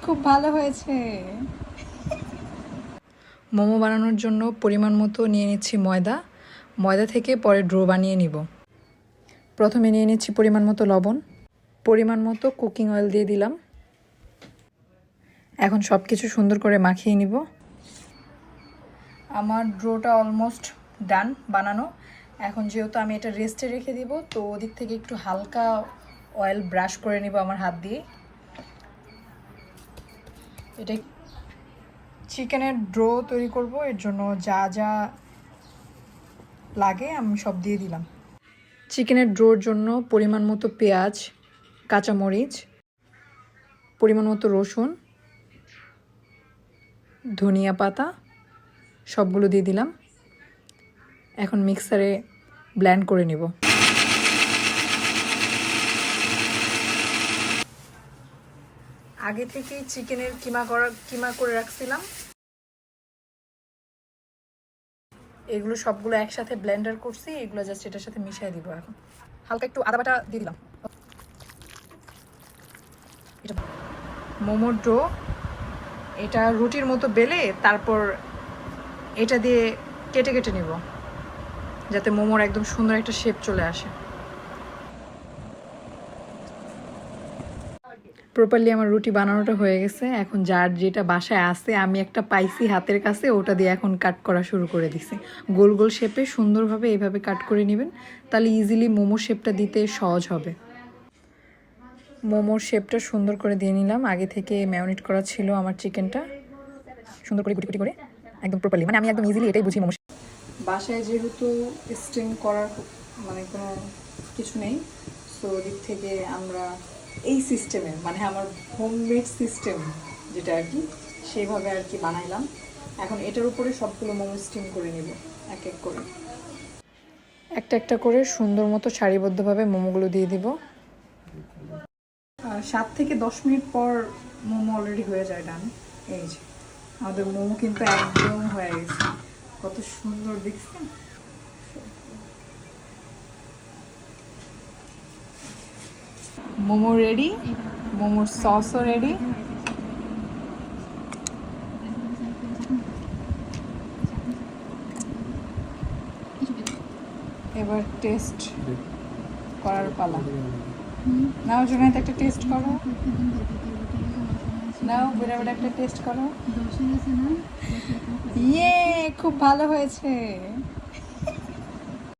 খুব ভালো হয়েছে। মোমো বানানোর জন্য পরিমাণ মতো নিয়ে নিচ্ছি ময়দা। ময়দা থেকে পরে ডো বানিয়ে নিব। প্রথমে নিয়ে নিচ্ছি পরিমাণ মতো লবণ, পরিমাণ মতো কুকিং অয়েল দিয়ে দিলাম। এখন সব কিছু সুন্দর করে মাখিয়ে নিব। আমার ডোটা অলমোস্ট ডান বানানো। এখন যেহেতু আমি এটা রেস্টে রেখে দিব, তো ওদিক থেকে একটু হালকা অয়েল ব্রাশ করে নিব আমার হাত দিয়ে। এটা চিকেনের ডো তৈরি করব, এর জন্য যা যা লাগে আমি সব দিয়ে দিলাম। চিকেনের ডোর জন্য পরিমাণ মতো পেঁয়াজ, কাঁচামরিচ, পরিমাণ মতো রসুন, ধনিয়া পাতা সবগুলো দিয়ে দিলাম। এখন মিক্সারে ব্লেন্ড করে নেব। আগে থেকেই চিকেনের কিমা করে রাখছিলাম। এগুলো সবগুলো একসাথে ব্লেন্ডার করছি, এগুলো জাস্ট এটার সাথে মিশিয়ে দিব। এখন হালকা একটু আদা বাটা দিয়ে দিলাম। এটা মোমোর ডো, এটা রুটির মতো বেলে তারপর এটা দিয়ে কেটে কেটে নিব, যাতে মোমোর একদম সুন্দর একটা শেপ চলে আসে। প্রপারলি আমার রুটি বানানোটা হয়ে গেছে। এখন যার যেটা বাসায় আছে, আমি একটা পাইছি হাতের কাছে, ওটা দিয়ে এখন কাট করা শুরু করে দিছি। গোল গোল শেপে সুন্দরভাবে এইভাবে কাট করে নেবেন, তাহলে ইজিলি মোমোর শেপটা দিতে সহজ হবে। মোমোর শেপটা সুন্দর করে দিয়ে নিলাম। আগে থেকে ম্যারিনেট করা ছিল আমার চিকেনটা, সুন্দর করে গুটি গুটি করে একদম প্রপারলি, মানে আমি একদম ইজিলি এটাই বুঝি মোমো। বাসায় যেহেতু স্টিম করার মানে কোনো কিছু নেই, সো ওদিক থেকে আমরা এই সিস্টেমে, মানে আমার হোমমেড সিস্টেম যেটা আর কি, সেইভাবে আর কি বানাইলাম। এখন এটার উপরে সবগুলো মোমো স্টিম করে নেব এক এক করে। একটা একটা করে সুন্দর মতো সারিবদ্ধভাবে মোমোগুলো দিয়ে দিব। 7 থেকে 10 মিনিট পর মোমো অলরেডি হয়ে যায় ডান। এই যে আমাদের মোমো কিন্তু একদম হয়ে গেছে, কত সুন্দর দেখছেন। মোমো রেডি, মোমোর সসও রেডি। এবার টেস্ট করার পালা। নাও জুনায়েদ একটা টেস্ট করো, নাও বেড়া বেড়া একটা টেস্ট করো। ইয়ে খুব ভালো হয়েছে।